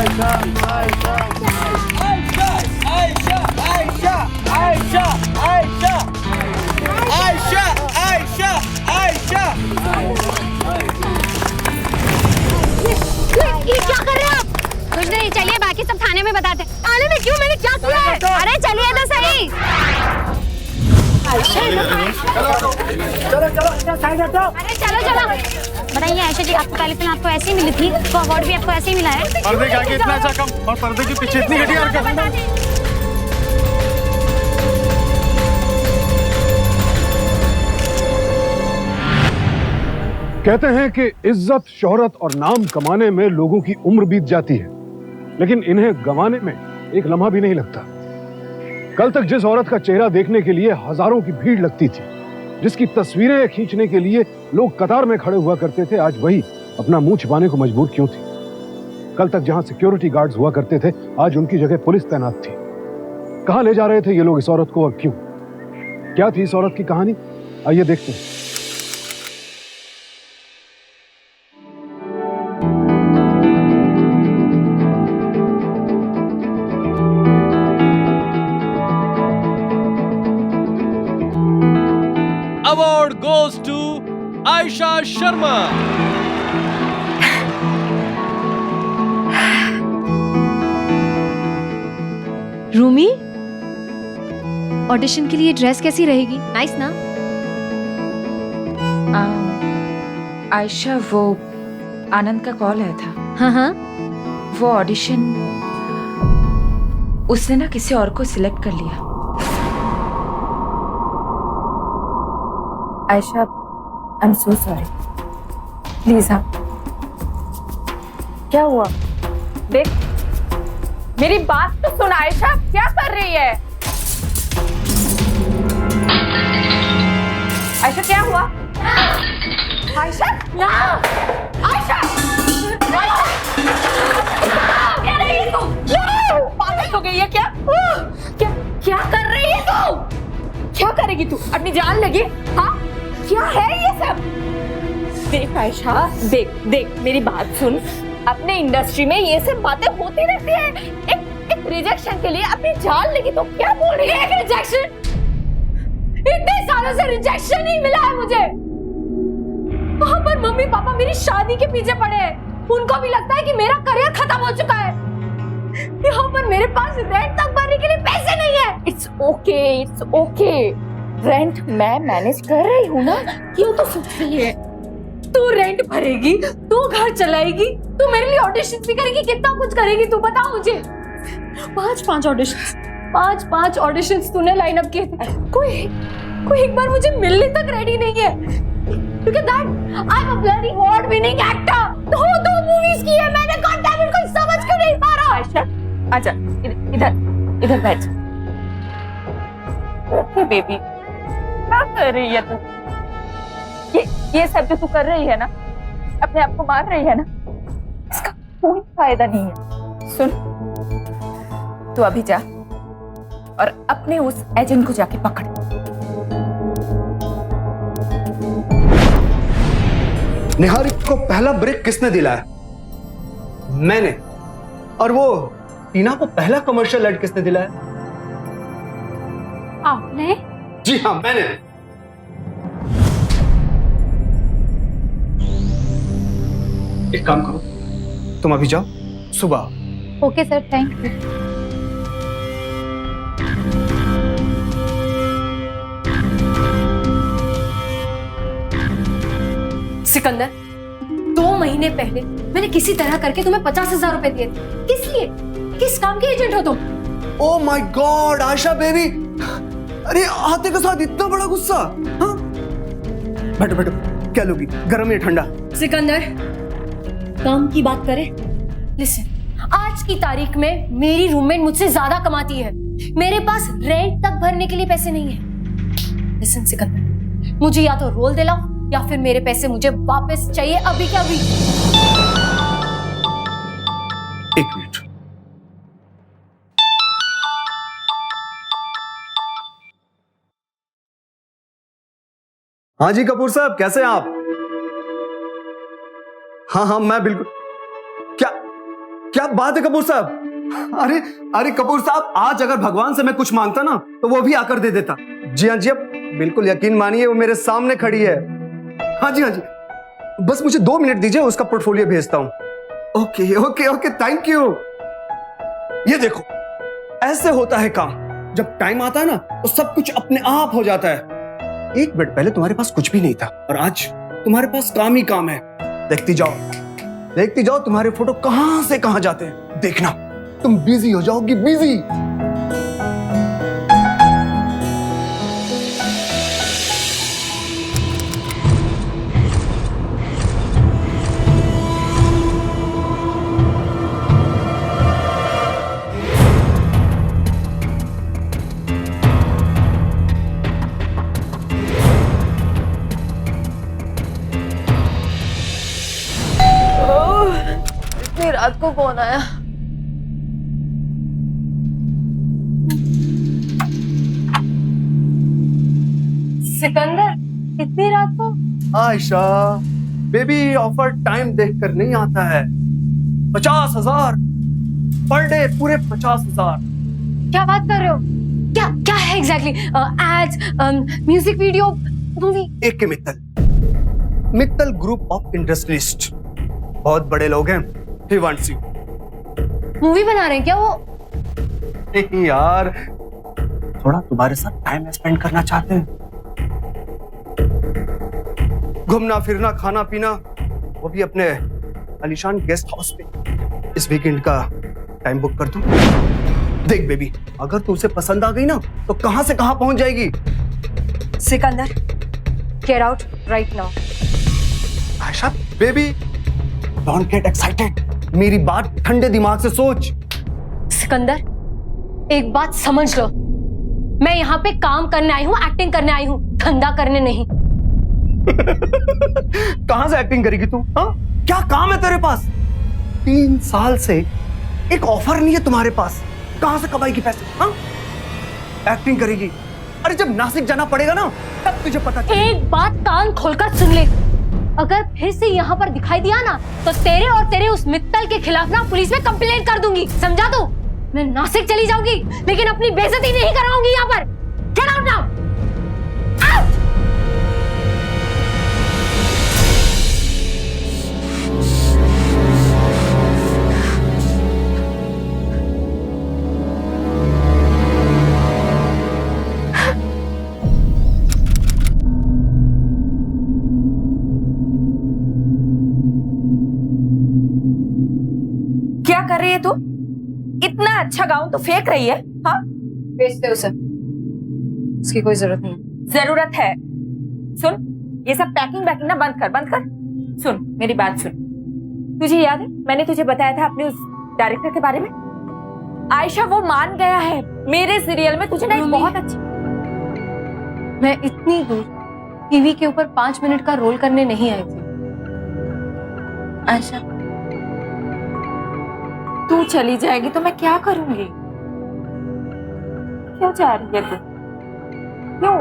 ये क्या कर रहे हैं आप? कुछ नहीं, चलिए बाकी सब थाने में बताते। थाने में क्यों? मैंने क्या किया है? अरे चलिए तो सही। चलो। बताइए आयशा जी, आपको पहले फिल्म आपको ऐसे ही मिली थी, तो अवार्ड भी आपको ऐसे ही मिला है। पर्दे के आगे इतना अच्छा कम और पर्दे के पीछे इतनी घटिया हरकत। कहते हैं कि इज्जत, शोहरत और नाम कमाने में लोगों की उम्र बीत जाती है, लेकिन इन्हें गंवाने में एक लम्हा भी नहीं लगता। कल तक जिस औरत का चेहरा देखने के लिए हजारों की भीड़ लगती थी, जिसकी तस्वीरें खींचने के लिए लोग कतार में खड़े हुआ करते थे, आज वही अपना मुंह छिपाने को मजबूर क्यों थी? कल तक जहां सिक्योरिटी गार्ड्स हुआ करते थे, आज उनकी जगह पुलिस तैनात थी। कहां ले जा रहे थे ये लोग इस औरत को और क्यों? क्या थी इस औरत की कहानी? आइए देखते हैं। Award goes to Aisha Sharma. Rumi, audition के लिए ड्रेस कैसी रहेगी? नाइस ना? आयशा, वो आनंद का कॉल आया था। हाँ। वो ऑडिशन उसने ना किसी और को सिलेक्ट कर लिया। Ayesha, I am so sorry. Please आप, क्या हुआ? देख, मेरी बात तो सुन आयशा, क्या कर रही है? आयशा क्या हुआ? आयशा ना! आयशा! क्या रही है तू? पागल हो गई है क्या? क्या कर रही है तू? क्या करेगी तू? अपनी जान लगी? हाँ, क्या है ये सब? देख आयशा, देख मेरी बात सुन। अपने इंडस्ट्री में ये सब बातें होती रहती है। एक रिजेक्शन के लिए अपनी जान लगी तो क्या बोल रही है? एक रिजेक्शन? इतने सालों से रिजेक्शन ही मिला है मुझे। वहां पर मम्मी पापा मेरी शादी के पीछे पड़े हैं। उनको भी लगता है कि मेरा करियर खत्म हो चुका है। यहाँ पर मेरे पास रेंट तक भरने के लिए पैसे नहीं है। It's okay. रेंट मैं मैनेज कर रही हूँ ना, क्यों तो सोच रही है? तू रेंट भरेगी, तू घर चलाएगी, तू मेरे लिए ऑडिशन भी करेगी, कितना कुछ करेगी तू, बता मुझे। पांच ऑडिशंस तूने लाइन अप किए थे। कोई एक बार मुझे मिलने तक रेडी नहीं है। Look at that, I'm a bloody award winning actor. दो मूवीज की है मैंने, God damn it, कोई समझ क्यों नहीं पा रहा? आयशा, आजा, इधर बैठ। ओके बेबी, क्या कर रही है तू? ये सब जो तू कर रही है ना, अपने आप को मार रही है ना, इसका कोई फायदा नहीं है। सुन, तू अभी जा और अपने उस एजेंट को जाके पकड़। निहारिक को पहला ब्रेक किसने दिलाया? मैंने। और वो टीना को पहला कमर्शियल एड किसने दिलाया? आपने? जी हाँ, मैंने। एक काम करो, तुम अभी जाओ, सुबह। Okay sir, thank you. Sikandar, 2 महीने पहले मैंने किसी तरह करके तुम्हें 50,000 रुपए दिए थे। किस लिए? किस काम के एजेंट हो तुम? Oh my God Asha baby, अरे आते के साथ इतना बड़ा गुस्सा? हाँ? बैठो, क्या लोगी, गर्म या ठंडा? सिकंदर, काम की बात करें। लिसन, आज की तारीख में मेरी रूममेट मुझसे ज्यादा कमाती है। मेरे पास रेंट तक भरने के लिए पैसे नहीं है। लिसन सिकंदर, मुझे या तो रोल दिलाओ या फिर मेरे पैसे मुझे वापस चाहिए, अभी क्या अभी। एक मिनट। हाँ जी कपूर साहब, कैसे हैं आप? हाँ मैं बिल्कुल। क्या बात है कपूर साहब? अरे अरे कपूर साहब, आज अगर भगवान से मैं कुछ मांगता ना तो वो भी आकर दे देता। जी हाँ जी, अब बिल्कुल यकीन मानिए, वो मेरे सामने खड़ी है। हाँ जी हाँ जी, बस मुझे 2 मिनट दीजिए, उसका पोर्टफोलियो भेजता हूँ। Okay okay okay, thank you. ये देखो, ऐसे होता है काम। जब टाइम आता है ना तो सब कुछ अपने आप हो जाता है। 1 मिनट पहले तुम्हारे पास कुछ भी नहीं था और आज तुम्हारे पास काम ही काम है। देखती जाओ तुम्हारे फोटो कहां से कहां जाते हैं। देखना, तुम बिजी हो जाओगी, बिजी। इतनी रात को कौन आया? सिकंदर, इतनी रात को? आयशा बेबी, ऑफर टाइम देखकर नहीं आता है। 50,000 पर डे, पूरे 50,000। क्या बात कर रहे हो? क्या क्या है exactly? Ads, music video, movie? एक K Mittal group of industrialist, बहुत बड़े लोग हैं। He wants you. मूवी बना रहे हैं क्या वो? नहीं यार, थोड़ा तुम्हारे साथ टाइम स्पेंड करना चाहते हैं। घूमना फिरना, खाना पीना, वो भी अपने आलीशान गेस्ट हाउस पे। इस वीकेंड का टाइम बुक कर दूं? देख बेबी, अगर तू उसे पसंद आ गई ना तो कहां से कहां पहुंच जाएगी। Sikandar, get out right now. Ayesha baby, don't get excited. मेरी बात ठंडे दिमाग से सोच। सिकंदर, एक बात समझ लो, मैं यहाँ पे काम करने आई हूँ, एक्टिंग करने आई हूँ, धंधा करने नहीं। कहां से एक्टिंग करेगी तू? हाँ, क्या काम है तेरे पास? 3 साल से एक ऑफर नहीं है तुम्हारे पास, कहां से कमाएगी पैसे? हाँ, एक्टिंग करेगी। अरे जब नासिक जाना पड़ेगा ना तब तुझे पता चलेगा। एक बात कान खोलकर सुन ले, अगर फिर से यहाँ पर दिखाई दिया ना तो तेरे और तेरे उस मित्तल के खिलाफ ना पुलिस में कंप्लेंट कर दूंगी, समझा तू? मैं नासिक चली जाऊंगी लेकिन अपनी बेइज्जती नहीं कराऊंगी यहाँ पर। Get out now, out. क्या कर रही है तू? इतना अच्छा गाउन तो फेंक रही है। हाँ, बेच दे उसे, उसकी कोई जरूरत नहीं। जरूरत है। सुन, ये सब पैकिंग वैकिंग ना बंद कर। सुन मेरी बात सुन। तुझे याद है मैंने तुझे बताया था अपने उस डायरेक्टर के बारे में? आयशा वो मान गया है मेरे सीरियल में। तुझे नहीं बहुत अच्छी। मैं इतनी दूर टीवी के ऊपर 5 मिनट का रोल करने नहीं आई थी। आयशा, तू चली जाएगी तो मैं क्या करूंगी? क्यों जा रही है तू? क्यों?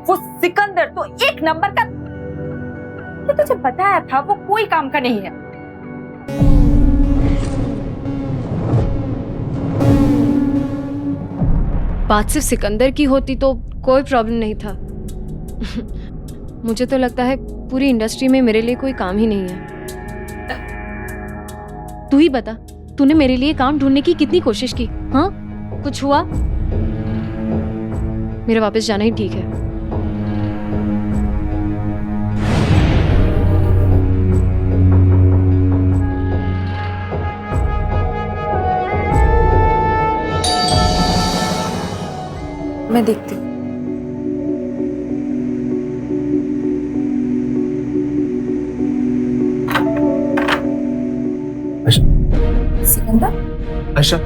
वो सिकंदर तो 1 नंबर का, तो तुझे बताया था वो कोई काम का नहीं है। बात सिर्फ सिकंदर की होती तो कोई प्रॉब्लम नहीं था। मुझे तो लगता है पूरी इंडस्ट्री में मेरे लिए कोई काम ही नहीं है। तू ही बता, तूने मेरे लिए काम ढूंढने की कितनी कोशिश की? हाँ, कुछ हुआ? मेरा वापस जाना ही ठीक है। मैं देखती हूँ। सिकंदर, आयशा,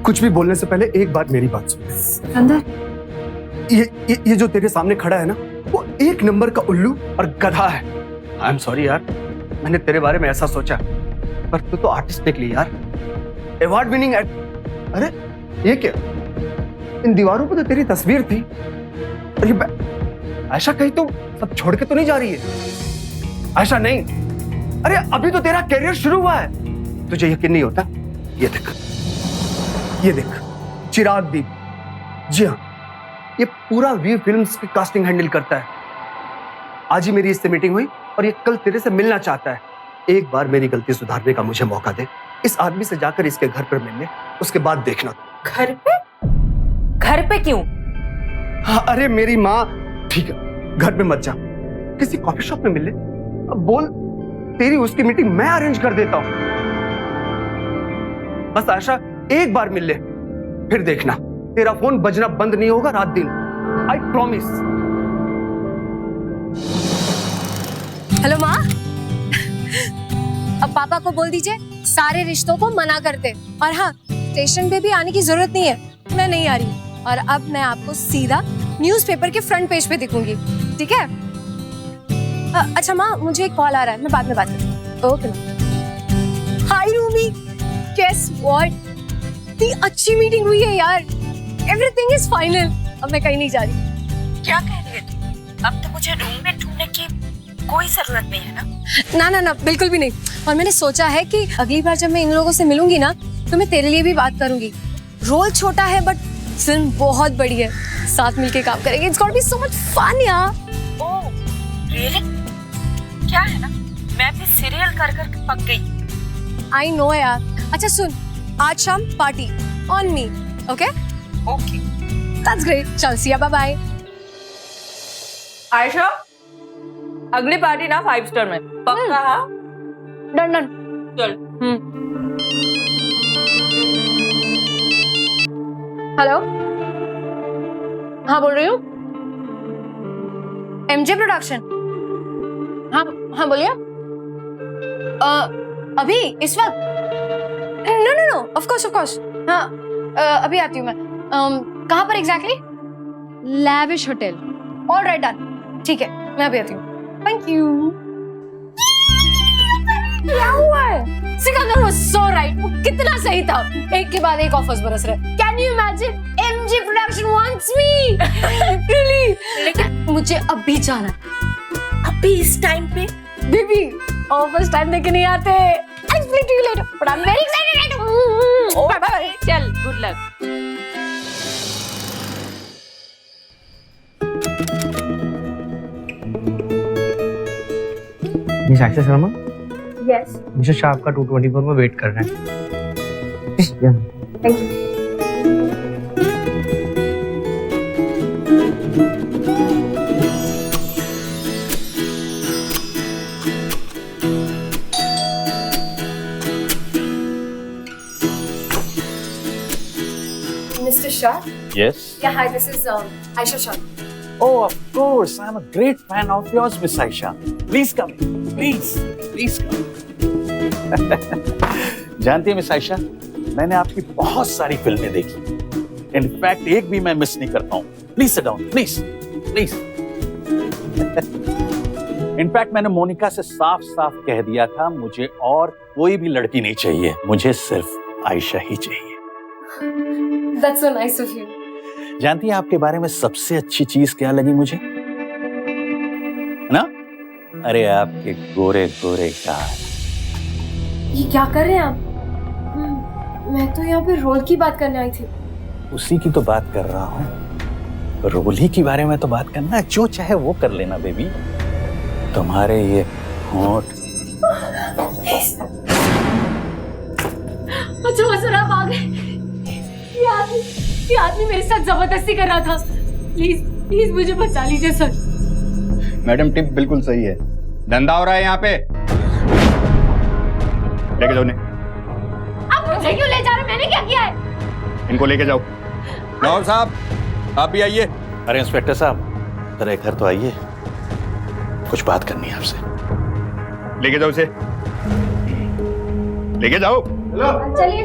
कुछ भी बोलने से पहले एक बात, मेरी बात सुन। सिकंदर, ये जो तेरे सामने खड़ा है ना, वो 1 नंबर का उल्लू और गधा है। आई एम सॉरी यार, मैंने तेरे बारे में ऐसा सोचा, पर तू तो आर्टिस्ट निकली यार, अवार्ड विनिंग अरे ये क्या? इन दीवारों पे तो तेरी तस्वीर थी। अरे आयशा, कहीं तो सब छोड़ के तो नहीं जा रही है? आयशा नहीं, अरे अभी तो तेरा करियर शुरू हुआ है, तुझे यकीन नहीं होता? ये देख, ये देख, चिराग दीप। जी हाँ, ये पूरा वी फिल्म्स की कास्टिंग हैंडल करता है। आज ही मेरी इससे मीटिंग हुई और ये कल तेरे से मिलना चाहता है। एक बार मेरी गलती सुधारने का मुझे मौका दे। इस आदमी से जाकर इसके घर पर मिलने, उसके बाद देखना। घर पे? घर पे क्यों? हाँ, अरे मेरी माँ, ठीक है घर पे मत जा, किसी कॉफी शॉप में मिल ले। अब बोल, तेरी उसकी मीटिंग मैं अरेंज कर देता हूं। बस आशा एक बार मिल ले, फिर देखना तेरा फोन बजना बंद नहीं होगा रात दिन। I promise. हेलो माँ। अब पापा को बोल दीजिए सारे रिश्तों को मना करते। और हाँ, स्टेशन पे भी आने की जरूरत नहीं है, मैं नहीं आ रही। और अब मैं आपको सीधा न्यूज़पेपर के फ्रंट पेज पे दिखूंगी, ठीक है? अच्छा माँ, मुझे एक कॉल आ रहा है, मैं बाद में बात करती हूँ। ओके माँ। हाय रूमी, गेस व्हाट? इतनी अच्छी मीटिंग हुई है यार, एवरीथिंग इज फाइनल। अब मैं कहीं नहीं जा रही। क्या कह रही है तू? अब तो मुझे रूम में ढूंढने की कोई जरूरत नहीं है ना? ना ना ना, बिल्कुल भी नहीं। और मैंने सोचा है कि अगली बार जब मैं इन लोगों से मिलूंगी ना, तो मैं तेरे लिए भी बात करूंगी। रोल छोटा है बट फिल्म बहुत बड़ी है, साथ मिलके काम करेंगे। It's gonna be so much fun यार। Oh really? क्या है ना, मैं भी सीरियल कर कर पक गई। आई नो यार। अच्छा सुन, आज शाम party on me, okay? Okay that's great. चल सिया, बाय बाय। आयशा, अगली पार्टी ना 5 स्टार में पक्का? हाँ डन डन। चल। हेलो, हाँ बोल रही हूँ, एमजे प्रोडक्शन। हाँ हाँ बोलिए। अभी इस वक्त? No no no, of course. हाँ अभी आती हूँ मैं। कहाँ पर exactly? Lavish hotel. All right done, ठीक है मैं अभी आती हूँ। Thank you. क्या हुआ है? सिकंदर was so right, वो कितना सही था। एक के बाद एक ऑफर्स बरस रहे। Can you imagine? MG Production wants me. Really? लेकिन मुझे अभी जाना है। अभी इस टाइम पे? बेबी, ऑफर्स टाइम देके नहीं आते। I'll speak to you later, but I'm very excited. Bye bye. चल, good luck. Miss Ayesha Sharma, Yes. Mister Shah आपका 224 में वेट कर रहे हैं। Thank you. Mr. Shah? Yes. Yeah, hi, this is Aisha Shah. Oh, of course. I'm a great fan of yours, Miss Aisha. Please come. Please come. जानती है miss Ayesha, मैंने आपकी बहुत सारी फिल्में देखी। इनफैक्ट एक भी मैं मिस नहीं करता हूँ। Please sit down, please. In fact मैंने मोनिका से साफ साफ कह दिया था, मुझे और कोई भी लड़की नहीं चाहिए, मुझे सिर्फ आयशा ही चाहिए। That's so nice of you. जानती है आपके बारे में सबसे अच्छी चीज क्या लगी मुझे? ना? अरे आपके गोरे गोरे गाल। ये क्या कर रहे हैं आप? मैं तो यहाँ पे रोल की बात करने आई थी। उसी की तो बात कर रहा हूँ। रोल ही के बारे में तो बात करना, जो चाहे वो कर लेना बेबी। तुम्हारे ये होंठ। अच्छा सर, आप आ गए। ये आदमी मेरे साथ जबरदस्ती कर रहा था। प्लीज मुझे बचा लीजिए सर। मैडम टिप बिल्कुल सही है, धंधा हो रहा है यहाँ पे। लेके जाओ इन्हें। आप मुझे क्यों ले जा रहे? मैंने क्या किया है? इनको लेके जाओ। लाहौर साहब, आप भी आइए। अरे इंस्पेक्टर साहब, जरा घर तो आइए, कुछ बात करनी है आपसे। लेके जाओ इसे, लेके जाओ। चलिए।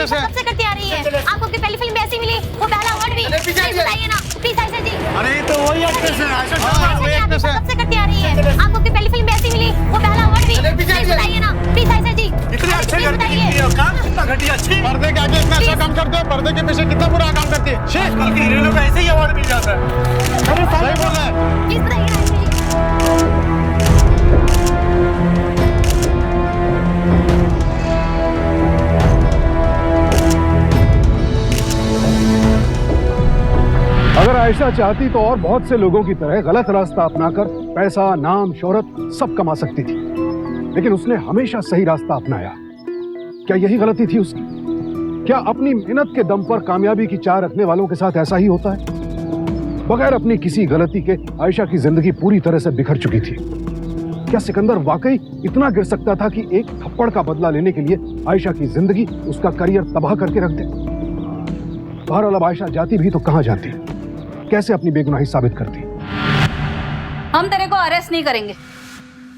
सबसे करती आ रही है। आपको अपनी पहली फिल्म भी ऐसी मिली, वो पहला अवार्ड भी। प्लीज बताइए ना, प्लीज आयशा जी। अरे ये तो वही एक्ट्रेस है आयशा शर्मा, वही एक्ट्रेस है। सबसे करती आ रही है। आपको अपनी पहली फिल्म भी ऐसी मिली, वो पहला अवार्ड भी। प्लीज बताइए ना, प्लीज आयशा जी। इतने अच्छे करती है काम। कितना घटिया, छी। पर्दे के आगे इतना अच्छा काम करते हो, पर्दे के पीछे कितना बुरा काम करती है। छी, कल के हीरोइनों को ऐसे ही अवार्ड मिल जाता है। अरे सही बोल रहा है। किस तरह की अगर आयशा चाहती तो और बहुत से लोगों की तरह गलत रास्ता अपनाकर पैसा, नाम, शोहरत सब कमा सकती थी, लेकिन उसने हमेशा सही रास्ता अपनाया। क्या यही गलती थी उसकी? क्या अपनी मेहनत के दम पर कामयाबी की चाह रखने वालों के साथ ऐसा ही होता है? बगैर अपनी किसी गलती के आयशा की जिंदगी पूरी तरह से बिखर चुकी थी। क्या सिकंदर वाकई इतना गिर सकता था कि एक थप्पड़ का बदला लेने के लिए आयशा की जिंदगी, उसका करियर तबाह करके रख दे? बहरहाल अब आयशा जाती भी तो कहां जाती, कैसे अपनी बेगुनाही साबित करती? हम तेरे को अरेस्ट नहीं करेंगे,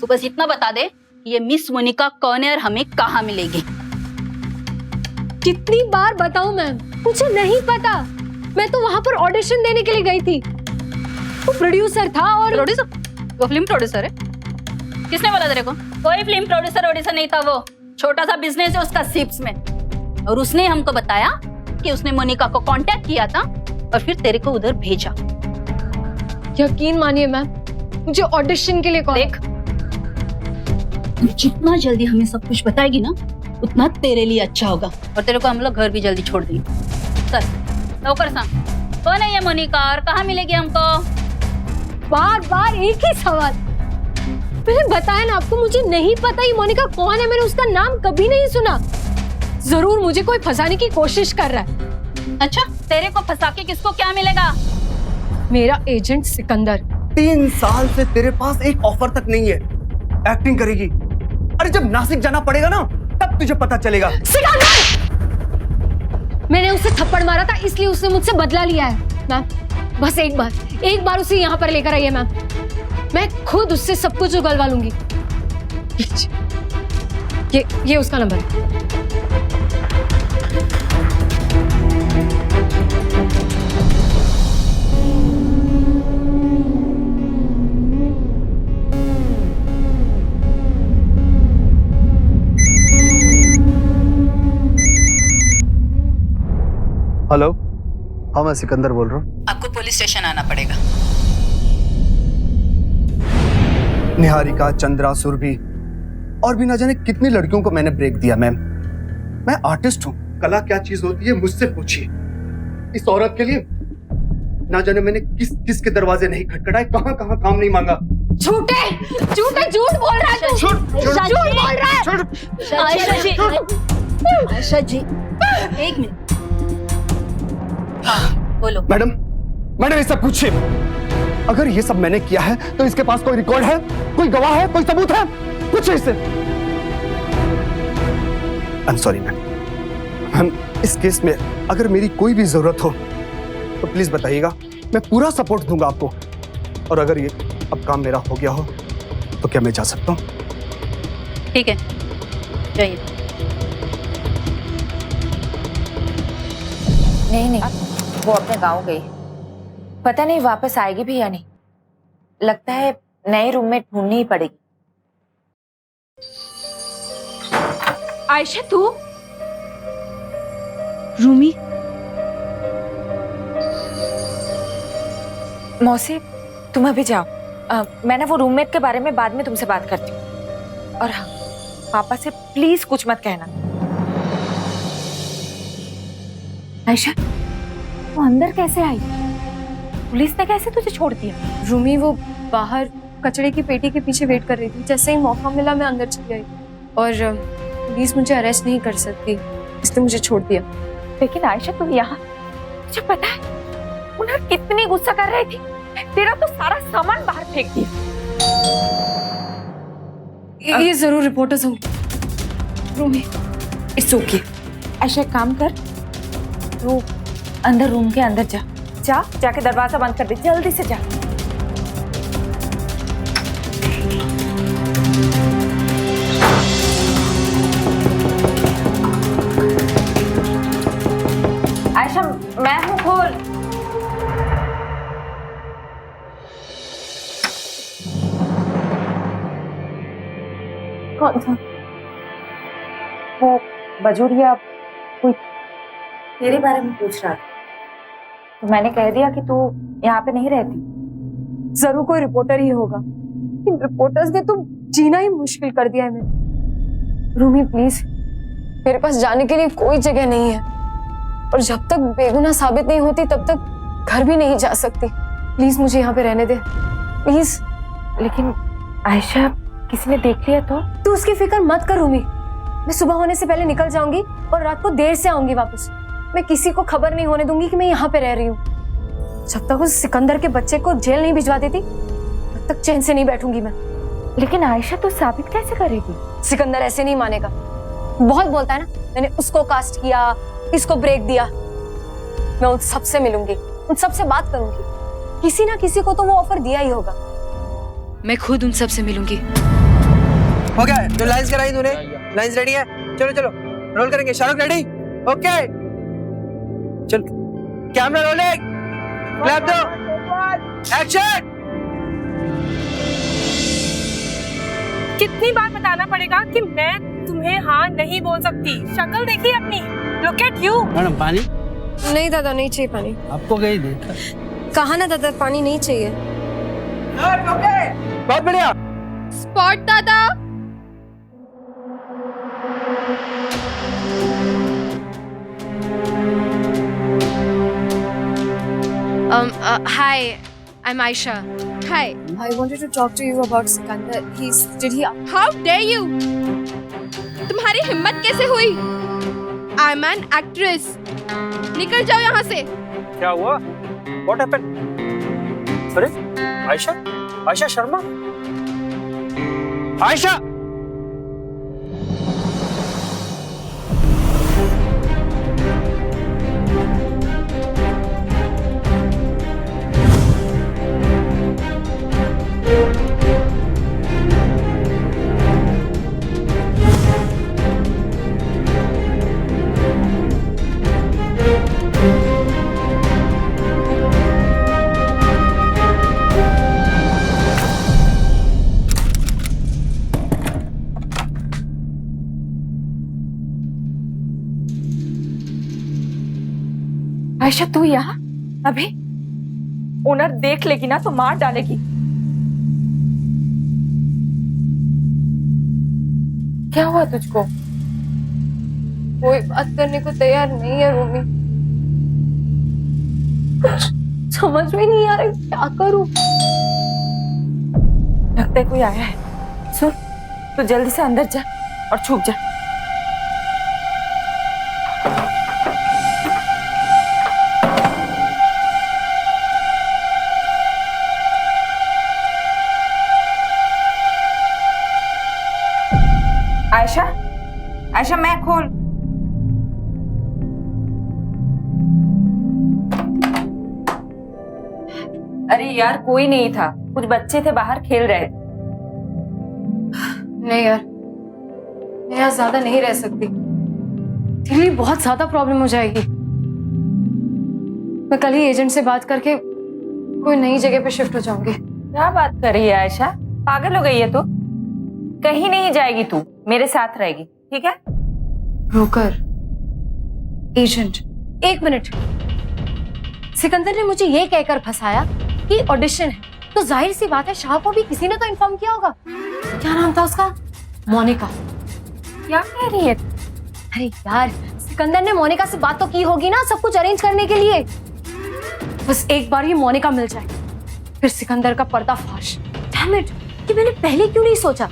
तू बस इतना बता दे ये मिस मोनिका कौन है और हमें कहाँ मिलेगी। कितनी बार बताऊं मैम, मुझे नहीं पता। मैं तो वहां पर ऑडिशन देने के लिए गई थी। वो प्रोड्यूसर था और प्रोड्यूसर? वो फिल्म प्रोड्यूसर है? किसने बोला तेरे को? कोई फिल्म प्रोड्यूसर ऑडिशन नहीं था, वो छोटा सा बिजनेस है उसका शिप्स में। और उसने हमको बताया कि उसने मोनिका को कांटेक्ट किया था और फिर तेरे को उधर भेजा। यकीन मानिए मैम, मुझे ऑडिशन के लिए कॉल। देख, जितना जल्दी हमें सब कुछ बताएगी ना उतना तेरे लिए अच्छा होगा, और तेरे को हम लोग घर भी जल्दी छोड़ देंगे। चल नौकर सा, कौन है ये मोनिका और कहाँ मिलेगी हमको? बार बार एक ही सवाल। मैंने बताया ना आपको, मुझे नहीं पता ये मोनिका कौन है। मैंने उसका नाम कभी नहीं सुना। जरूर मुझे कोई फंसाने की कोशिश कर रहा है। अच्छा, तेरे को फंसा के किसको क्या मिलेगा? मेरा एजेंट सिकंदर। 3 साल से तेरे पास एक ऑफर तक नहीं है, एक्टिंग करेगी। अरे जब नासिक जाना पड़ेगा ना तब तुझे पता चलेगा। सिकंदर! मैंने उसे थप्पड़ मारा था इसलिए उसने मुझसे बदला लिया है मैम। बस एक बार उसे यहाँ पर लेकर आइए मैम, मैं खुद उससे सब कुछ उगलवा लूंगी। ये उसका नंबर है। हेलो, हाँ मैं सिकंदर बोल रहा हूँ। आपको पुलिस स्टेशन आना पड़ेगा। निहारिका, चंद्रा, सुरभि और भी ना जाने कितनी लड़कियों को मैंने ब्रेक दिया मैम। मैं आर्टिस्ट हूँ, कला क्या चीज होती है मुझसे पूछिए। इस औरत के लिए ना जाने मैंने किस के दरवाजे नहीं खटखटाए, कहाँ कहाँ काम नहीं मांगा। झूठ बोल रहा है तू। झूठ बोल रहा है। आयशा जी, एक मिनट। हाँ, बोलो। मैडम ये सब पूछिए। अगर ये सब मैंने किया है तो इसके पास कोई रिकॉर्ड है, कोई गवाह है, कोई सबूत है? पूछिए इससे। आई एम सॉरी मैम, इस केस में अगर मेरी कोई भी जरूरत हो तो प्लीज बताइएगा, मैं पूरा सपोर्ट दूंगा आपको। और अगर ये अब काम मेरा हो गया हो तो क्या मैं जा सकता हूँ? ठीक है, जाइए। नहीं, वो अपने गांव गई, पता नहीं वापस आएगी भी या नहीं। लगता है नए रूममेट ढूंढनी ही पड़ेगी। आयशा, तू? रूमी? मौसी, तुम अभी जाओ। मैं ना वो रूममेट के बारे में बाद में तुमसे बात करती हूँ। और हाँ, पापा से प्लीज कुछ मत कहना। आयशा, वो अंदर कैसे आई? पुलिस ने कैसे तुझे छोड़ दिया? रूमी वो बाहर कचड़े की पेटी के पीछे वेट कर रही थी। जैसे ही मौका मिला मैं अंदर चली गई और पुलिस मुझे अरेस्ट नहीं कर सकती, इसने मुझे छोड़ दिया। लेकिन आयशा, तुम यहाँ, तुझे पता है उन्हें कितनी गुस्सा कर रही थी? तेरा तो सारा सामान बाहर फेंक दिया। ये जरूर रिपोर्टर्स होंगे। Rumi, it's okay. आयशा, काम कर, वो अंदर रूम के अंदर जाके दरवाजा बंद कर दे, जल्दी से जा। आयशा, मैं हूँ, खोल। कौन था? बजूरिया कोई तेरे बारे में पूछ रहा था, तो मैंने कह दिया कि तू यहाँ पे नहीं रहती। जरूर कोई रिपोर्टर ही होगा। इन रिपोर्टर्स ने तो जीना ही मुश्किल कर दिया है मेरा। रूमी प्लीज, मेरे पास जाने के लिए कोई जगह नहीं है, और जब तक बेगुनाह साबित नहीं होती तब तक घर भी नहीं जा सकती। प्लीज मुझे यहाँ पे रहने दे, प्लीज। लेकिन आयशा, किसी ने देख लिया तो? तू उसकी फिक्र मत कर रूमी, मैं सुबह होने से पहले निकल जाऊंगी और रात को देर से आऊंगी वापस। मैं किसी को खबर नहीं होने दूंगी कि मैं यहाँ पे रह रही हूँ। जब तक उस सिकंदर के बच्चे को जेल नहीं भिजवा देती तब तक चैन से नहीं बैठूंगी मैं। लेकिन आयशा, तो साबित कैसे करेगी? सिकंदर ऐसे नहीं मानेगा, बहुत बोलता है ना, मैंने उसको कास्ट किया, इसको ब्रेक दिया। मैं उन सबसे मिलूंगी, उन सबसे बात करूंगी, किसी ना किसी को तो वो ऑफर दिया ही होगा। मैं खुद उन सबसे मिलूंगी। हो गया, जो लाइंस कराई तूने, लाइंस रेडी है? चलो चलो रोल करेंगे। शाहरुख रेडी? ओके चल, कैमरा रोलिंग, क्लैप दो, एक्शन। कितनी बार बताना पड़ेगा कि मैं तुम्हें हाँ नहीं बोल सकती? शक्ल देखिए अपनी, लुक एट यू। मैडम पानी? नहीं दादा, नहीं चाहिए पानी। आपको कहीं देखा? कहा ना दादा, पानी नहीं चाहिए। बहुत बढ़िया। स्पॉट दादा। Hi, I'm Aisha. Hi. I wanted to talk to you about Sikandar. Did he? How dare you? तुम्हारी हिम्मत कैसे हुई? I'm an actress. निकल जाओ यहाँ से। क्या हुआ? What happened? अरे आयशा, आयशा शर्मा, आयशा। आयशा, तू यहाँ? अभी ओनर देख लेगी ना तो मार डालेगी। क्या हुआ तुझको? कोई बात करने को तैयार नहीं है रूमी। कुछ समझ में नहीं आ रहा क्या करूं। लगता है कोई आया है। सुन, तू जल्दी से अंदर जा और छुप जा। आयशा, आयशा मैं खोल। अरे यार, कोई नहीं था, कुछ बच्चे थे बाहर खेल रहे थे। नहीं यार, मैं यहाँ ज्यादा नहीं रह सकती। तेरे लिए बहुत ज्यादा प्रॉब्लम हो जाएगी। मैं कल ही एजेंट से बात करके कोई नई जगह पे शिफ्ट हो जाऊंगी। क्या बात कर रही है आयशा? पागल हो गई है तू? कहीं नहीं जाएगी तू, मेरे साथ रहेगी, ठीक है? ब्रोकर, एजेंट, एक मिनट। सिकंदर ने मुझे ये कहकर फंसाया कि ऑडिशन है, तो जाहिर सी बात है शाह को भी किसी ने तो इन्फॉर्म किया होगा। क्या नाम था उसका? मोनिका। क्या कह रही है? अरे यार, सिकंदर ने मोनिका से बात तो की होगी ना सब कुछ अरेंज करने के लिए। बस एक बार ही मोनिका मिल जाए, फिर सिकंदर का पर्दाफाश। डैम इट, कि मैंने पहले क्यों नहीं सोचा।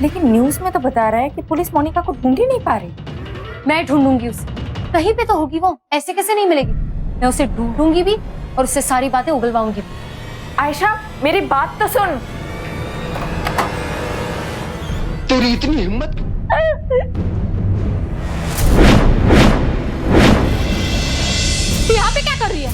लेकिन न्यूज में तो बता रहा है कि पुलिस मोनिका को ढूंढ ही नहीं पा रही। मैं ढूंढूंगी उसे, कहीं पे तो होगी वो, ऐसे कैसे नहीं मिलेगी। मैं उसे ढूंढूंगी भी और उससे सारी बातें उगलवाऊंगी भी। आयशा, मेरी बात तो सुन। तेरी इतनी हिम्मत? तू यहाँ पे क्या कर रही है?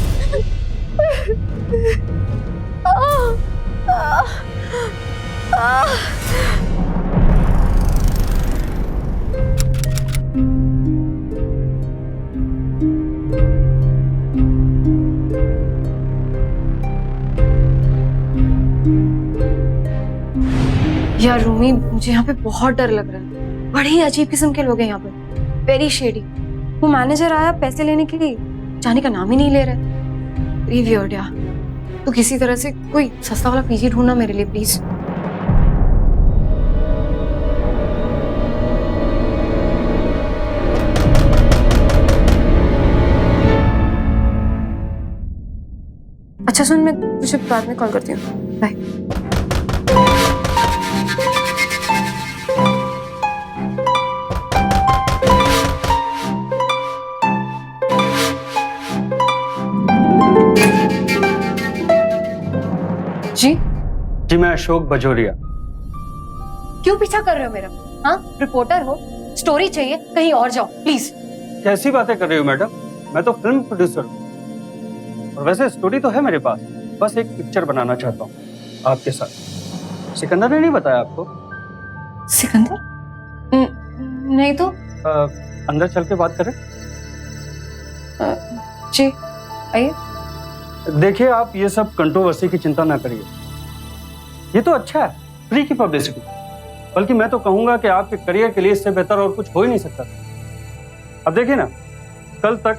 यार रूमी, मुझे यहाँ पे बहुत डर लग रहा है। बड़े ही अजीब किस्म के लोग हैं यहाँ पर, वेरी शेडी। वो मैनेजर आया पैसे लेने के लिए, जाने का नाम ही नहीं ले रहा। वेरी वियर्ड यार। तो किसी तरह से कोई सस्ता वाला पीजी ढूंढना मेरे लिए प्लीज। अच्छा सुन, मैं तुझे बाद में कॉल करती हूँ। बाय। जी जी, मैं अशोक बजोरिया। क्यों पीछा कर रहे हो मेरा? हाँ, रिपोर्टर हो, स्टोरी चाहिए, कहीं और जाओ प्लीज। कैसी बातें कर रही हो मैडम? मैं तो फिल्म प्रोड्यूसर हूँ, और वैसे स्टोरी तो है मेरे पास। बस एक पिक्चर बनाना चाहता हूँ आपके साथ। सिकंदर ने नहीं बताया आपको? सिकंदर? नहीं तो। अंदर चल के बात करें? जी आइए। देखिए, आप ये सब कंट्रोवर्सी की चिंता ना करिए। ये तो अच्छा है, फ्री की पब्लिसिटी। बल्कि मैं तो कहूंगा कि आपके करियर के लिए इससे बेहतर और कुछ हो ही नहीं सकता। अब देखिए ना, कल तक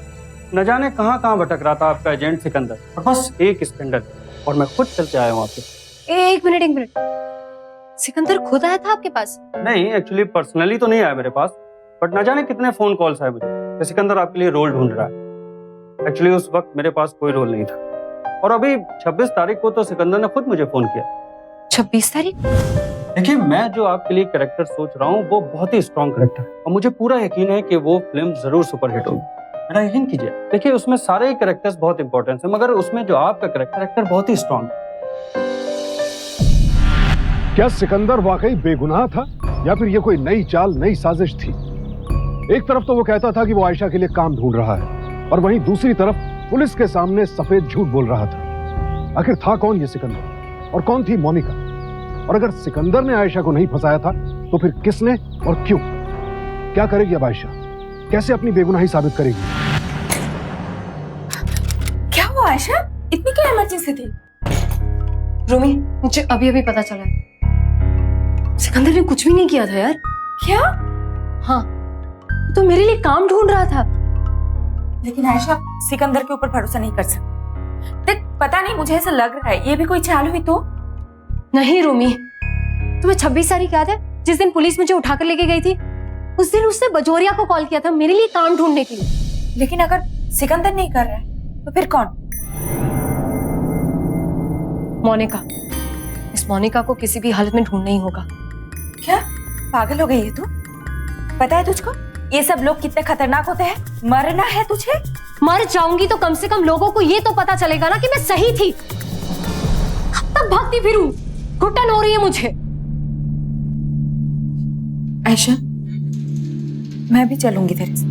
न जाने कहां कहां भटक रहा था आपका एजेंट सिकंदर, और बस एक स्कैंडल और मैं खुद चल के आया हूं आपके। एक मिनट। सिकंदर खुद आया था आपके पास? नहीं, एक्चुअली पर्सनली तो नहीं आया मेरे पास, बट न जाने कितने फोन कॉल्स आए मुझे कि सिकंदर आपके लिए रोल ढूंढ रहा है। एक्चुअली उस वक्त मेरे पास कोई रोल नहीं था, और अभी 26 तारीख को तो सिकंदर ने खुद मुझे फोन किया। 26 तारीख? देखिए, मैं जो आपके लिए कैरेक्टर सोच रहा हूँ वो बहुत ही स्ट्रॉन्ग कैरेक्टर है, और मुझे पूरा यकीन है कि वो फिल्म जरूर सुपरहिट होगी। मेरा यकीन कीजिए। देखिए, उसमें सारे कैरेक्टर्स बहुत इंपॉर्टेंट है, मगर उसमें जो आपका कैरेक्टर बहुत ही स्ट्रॉन्ग है। क्या सिकंदर वाकई बेगुनाह था, या फिर ये कोई नई चाल, नई साजिश थी? एक तरफ तो वो कहता था कि वो आयशा के लिए काम ढूंढ रहा है, और वहीं दूसरी तरफ पुलिस के सामने सफेद झूठ बोल रहा था। आखिर था कौन ये सिकंदर, और कौन थी मोनिका? और अगर सिकंदर ने आयशा को नहीं फंसाया था तो फिर किसने और क्यों? क्या करेगी अब आयशा? कैसे अपनी बेगुनाही साबित करेगी? क्या हुआ आयशा? इतनी क्या इमरजेंसी थी? रूमी, मुझे अभी अभी पता चला है सिकंदर ने कुछ भी नहीं किया था यार। क्या? हाँ, तो मेरे लिए काम ढूंढ रहा था। लेकिन आयशा, सिकंदर के ऊपर भरोसा नहीं कर सकती। देख, पता नहीं, मुझे ऐसा लग रहा है ये भी कोई चाल हुई तो। नहीं रूमी, तुम्हें 26 तारीख याद है, जिस दिन पुलिस मुझे उठाकर लेके गई थी? उस दिन उसने बजोरिया को कॉल किया था मेरे लिए काम ढूंढने के लिए। लेकिन अगर सिकंदर नहीं कर रहा है तो फिर कौन? मोनिका। इस मोनिका को किसी भी हालत में ढूंढना ही होगा। क्या पागल हो गई है तू? पता है तुझको ये सब लोग कितने खतरनाक होते हैं? मरना है तुझे? मर जाऊंगी तो कम से कम लोगों को ये तो पता चलेगा ना कि मैं सही थी। कब तक भागती फिरूं? घुटन हो रही है मुझे। आयशा, मैं भी चलूंगी तेरे साथ।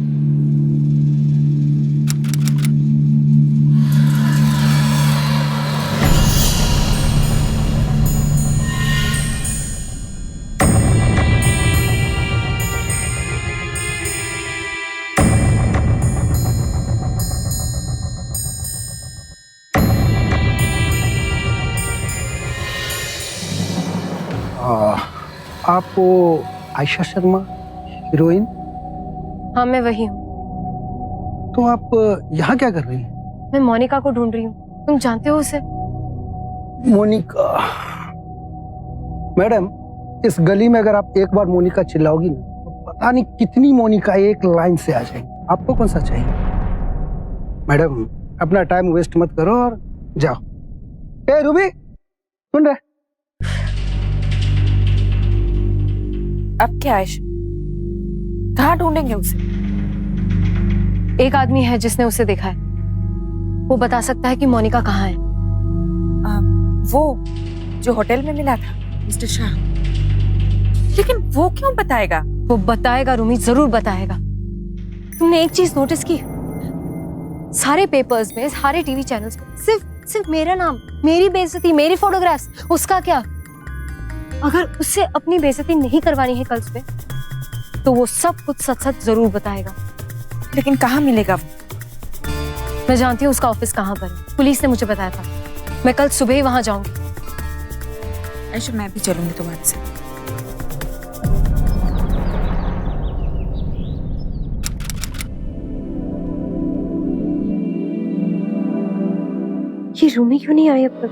आप वो आयशा शर्मा, हीरोइन? हाँ, मैं वही हूँ। तो आप यहाँ क्या कर रही हैं? मैं मोनिका को ढूंढ रही हूँ। तुम जानते हो उसे? मोनिका? मैडम, इस गली में अगर आप एक बार मोनिका चिल्लाओगी ना तो पता नहीं कितनी मोनिका एक लाइन से आ जाएगी। आपको कौन सा चाहिए? मैडम, अपना टाइम वेस्ट मत करो और जाओ। ए रूबी, सुन रहे? अब क्या आयशा, कहाँ ढूंढेंगे उसे? एक आदमी है जिसने उसे देखा है, वो बता सकता है कि मोनिका कहाँ है। वो जो होटल में मिला था, मिस्टर शाह। लेकिन वो क्यों बताएगा? वो बताएगा रूमी, जरूर बताएगा। तुमने एक चीज नोटिस की? सारे पेपर्स में, सारे टीवी चैनल्स में सिर्फ मेरा नाम, मेरी बेइज्जती, मेरी फोटोग्राफ्स। उसका क्या? अगर उससे अपनी बेइज्जती नहीं करवानी है कल पे, तो वो सब कुछ सच जरूर बताएगा। लेकिन कहाँ मिलेगा? मैं जानती हूँ उसका ऑफिस कहाँ पर है। पुलिस ने मुझे बताया था। मैं कल सुबह ही वहां जाऊंगी। आयशा, मैं भी चलूंगी तुम्हारे साथ। रूमी क्यों नहीं आई अब तक?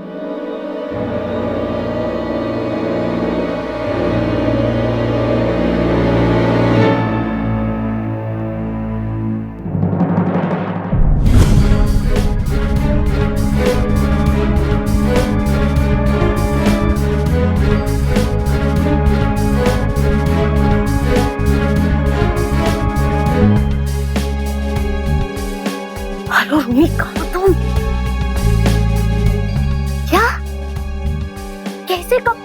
हेलो रूमी, कहाँ तुम? क्या? कैसे? कब?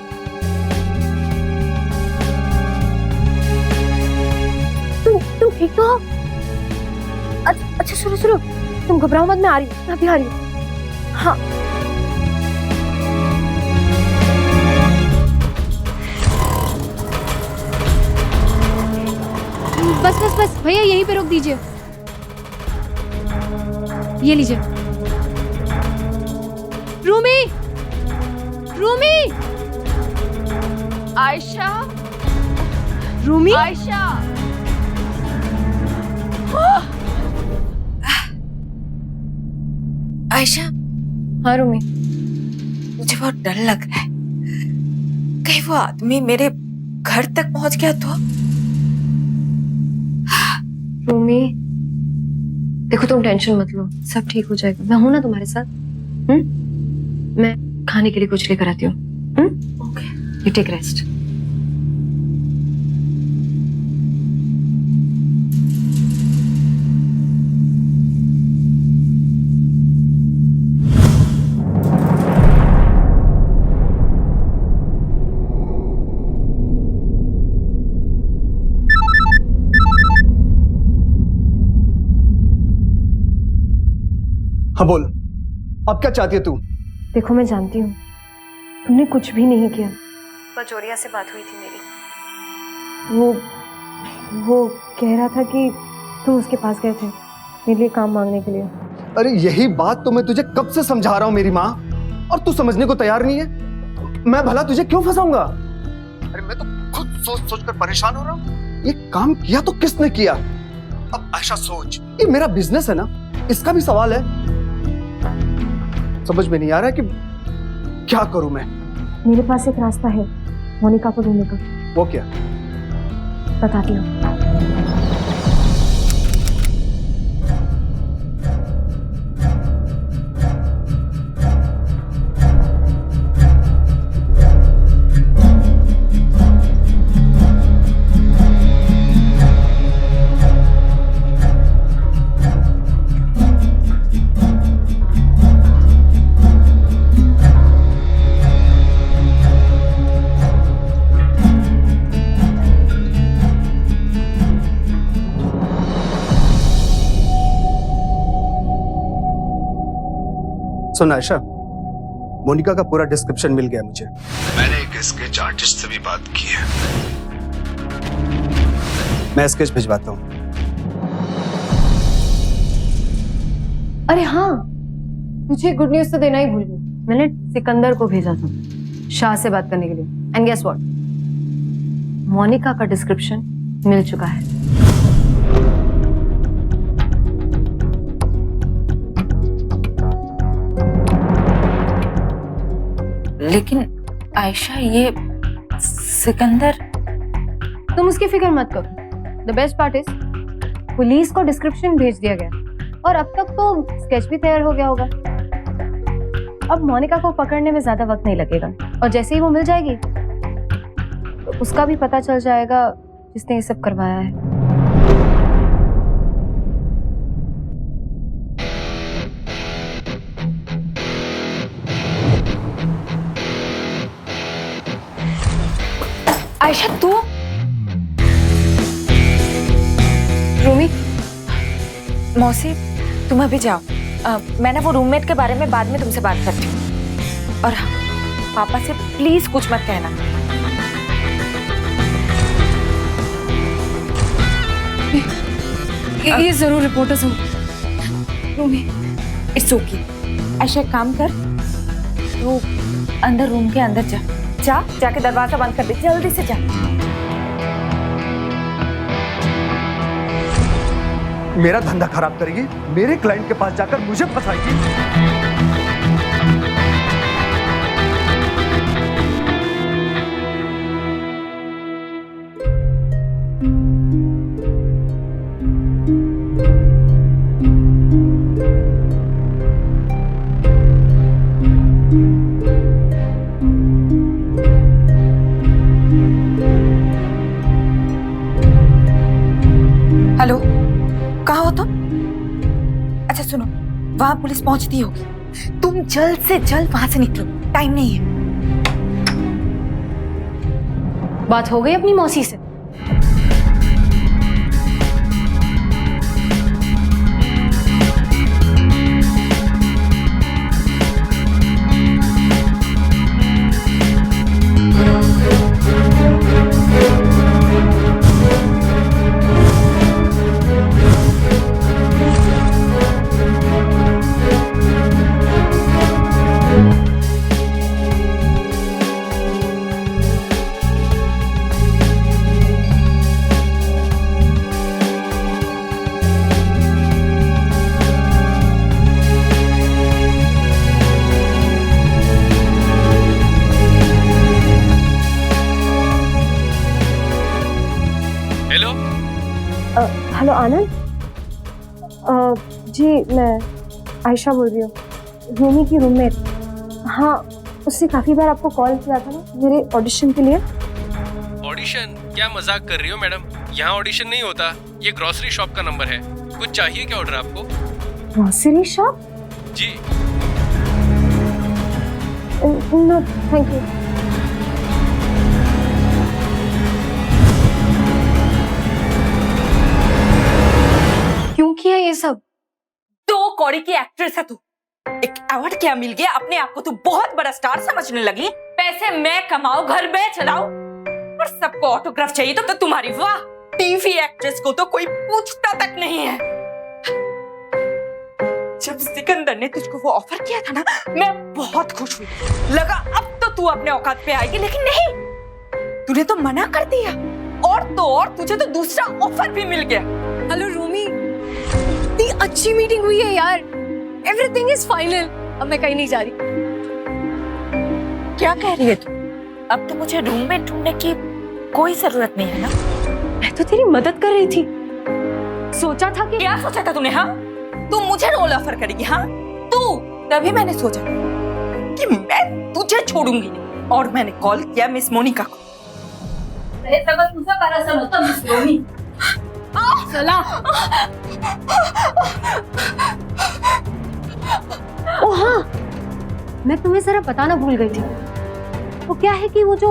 तुम ठीक तो हो? अच्छा सुनो सुनो, तुम घबराओ मत, मैं आ रही हूँ, मैं अभी आ रही हूँ। हाँ बस बस बस भैया, यहीं पे रोक दीजिए। ये लीजिए। रूमी, रूमी, आयशा, रूमी, आयशा। आयशा। हाँ रूमी। मुझे बहुत डर लग रहा है, कहीं वो आदमी मेरे घर तक पहुंच गया तो। रूमी देखो, तुम टेंशन मत लो, सब ठीक हो जाएगा। मैं हूं ना तुम्हारे साथ। मैं खाने के लिए कुछ लेकर आती हूँ। Okay, you take rest. हाँ बोल, अब क्या चाहती है तू? देखो मैं जानती हूँ तुमने कुछ भी नहीं किया। पचोरिया से बात हुई थी मेरी, वो कह रहा था कि तुम उसके पास गए थे मेरे लिए काम मांगने के लिए। अरे यही बात तो मैं तुझे कब से समझा रहा हूँ मेरी माँ, और तू समझने को तैयार नहीं है। मैं भला तुझे क्यों फंसाऊंगा? अरे मैं तो खुद सोच सोच कर परेशान हो रहा हूँ। ये काम किया तो किसने किया? अब आयशा सोच, ये मेरा बिजनेस है ना, इसका भी सवाल है। समझ में नहीं आ रहा है कि क्या करूं मैं। मेरे पास एक रास्ता है मोनिका को ढूंढने का। वो क्या? बताती हूँ। सुन आयशा, मोनिका का पूरा डिस्क्रिप्शन मिल गया मुझे। मैंने एक स्केच आर्टिस्ट से भी बात की है। मैं स्केच भिजवाता हूँ। अरे हाँ, तुझे गुड न्यूज तो देना ही भूल गई। मैंने सिकंदर को भेजा था शाह से बात करने के लिए, एंड गेस व्हाट, मोनिका का डिस्क्रिप्शन मिल चुका है। लेकिन आयशा, ये सिकंदर। तुम उसकी फिक्र मत करो। The best part is police को डिस्क्रिप्शन भेज दिया गया और अब तक तो स्केच भी तैयार हो गया होगा। अब मोनिका को पकड़ने में ज्यादा वक्त नहीं लगेगा, और जैसे ही वो मिल जाएगी तो उसका भी पता चल जाएगा जिसने ये सब करवाया है। आयशा तू? रूमी, मौसी तुम अभी जाओ। मैं ना वो रूममेट के बारे में बाद में तुमसे बात करती हूँ। और हाँ, पापा से प्लीज कुछ मत कहना। ये जरूर रिपोर्टर्स हो। Rumi, it's okay. आयशा एक काम कर, तो अंदर रूम के अंदर जाके दरवाजा बंद कर दे, जल्दी से जा। मेरा धंधा खराब करेगी, मेरे क्लाइंट के पास जाकर मुझे फंसाएगी। हेलो, कहाँ हो तुम? अच्छा सुनो, वहां पुलिस पहुंचती होगी, तुम जल्द से जल्द वहां से निकलो, टाइम नहीं है। बात हो गई अपनी मौसी से? हेलो आनंद, जी मैं आयशा बोल रही हूँ, रूमी की रूममेट। हाँ, उससे काफ़ी बार आपको कॉल किया था ना मेरे ऑडिशन के लिए। ऑडिशन? क्या मजाक कर रही हो मैडम? यहाँ ऑडिशन नहीं होता, ये ग्रोसरी शॉप का नंबर है। कुछ चाहिए क्या ऑर्डर आपको? Grocery shop? जी। No thank you. क्यों किया ये सब? 2 कौड़ी की एक्ट्रेस है तू, एक अवार्ड क्या मिल गया, अपने आप को तू बहुत बड़ा स्टार समझने लगी। पैसे मैं कमाऊं, घर में चलाऊं, और सबको ऑटोग्राफ चाहिए तो तुम्हारी वाह, टीवी एक्ट्रेस को तो कोई पूछता तक नहीं है। जब सिकंदर ने तुझको वो ऑफर किया था ना, मैं बहुत खुश हुई, लगा अब तो तू अपने औकात पे आएगी, लेकिन नहीं, तूने तो मना कर दिया। और तो और तुझे तो दूसरा ऑफर भी मिल गया। हेलो रूमी, इतनी अच्छी मीटिंग हुई है यार, एवरीथिंग इज फाइनल, अब मैं कहीं नहीं जा रही। क्या कह रही है तू? अब तो मुझे रूम में ढूंढने की कोई जरूरत नहीं है ना? मैं तो तेरी मदद कर रही थी, सोचा था कि... क्या सोचा था तूने? हाँ, तू मुझे रोल ऑफर करेगी? हाँ तू, तभी मैंने सोचा कि मैं तुझे छोड़ूंगी नहीं, और मैंने कॉल किया मिस मोनिका को। मिस रोमी चला। ओह हाँ, मैं तुम्हें जरा बताना भूल गई थी। वो क्या है कि वो जो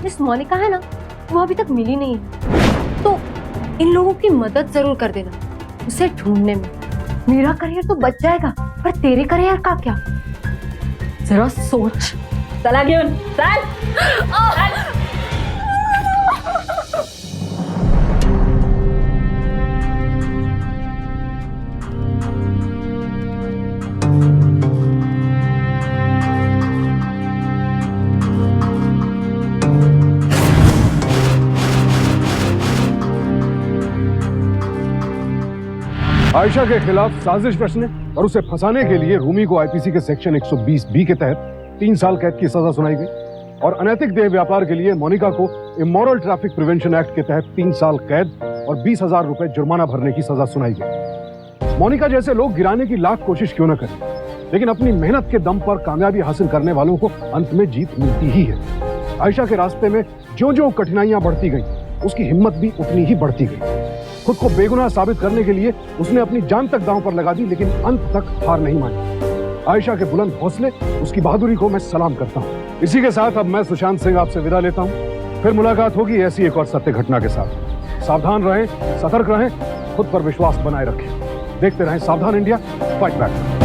मिस मोनिका है ना, वो अभी तक मिली नहीं है, तो इन लोगों की मदद जरूर कर देना उसे ढूंढने में। मेरा करियर तो बच जाएगा, पर तेरे करियर का क्या, जरा सोच। चला गया, चल। आयशा के खिलाफ साजिश रचने और उसे फंसाने के लिए रूमी को आईपीसी के सेक्शन 120 के तहत 3 साल कैद की सजा सुनाई गई, और अनैतिक देह व्यापार के लिए मोनिका को इमोरल ट्रैफिक प्रिवेंशन एक्ट के तहत 3 साल कैद और 20,000 रुपए जुर्माना भरने की सजा सुनाई गई। मोनिका जैसे लोग गिराने की लाख कोशिश क्यों न करें, लेकिन अपनी मेहनत के दम पर कामयाबी हासिल करने वालों को अंत में जीत मिलती ही है। आयशा के रास्ते में जो जो कठिनाइयां बढ़ती गई, उसकी हिम्मत भी उतनी ही बढ़ती गई। खुद को बेगुनाह साबित करने के लिए उसने अपनी जान तक दांव पर लगा दी, लेकिन अंत तक हार नहीं मानी। आयशा के बुलंद हौसले, उसकी बहादुरी को मैं सलाम करता हूँ। इसी के साथ अब मैं सुशांत सिंह आपसे विदा लेता हूँ। फिर मुलाकात होगी ऐसी एक और सत्य घटना के साथ। सावधान रहें, सतर्क रहें, खुद पर विश्वास बनाए रखें। देखते रहें सावधान इंडिया, फाइट बैक।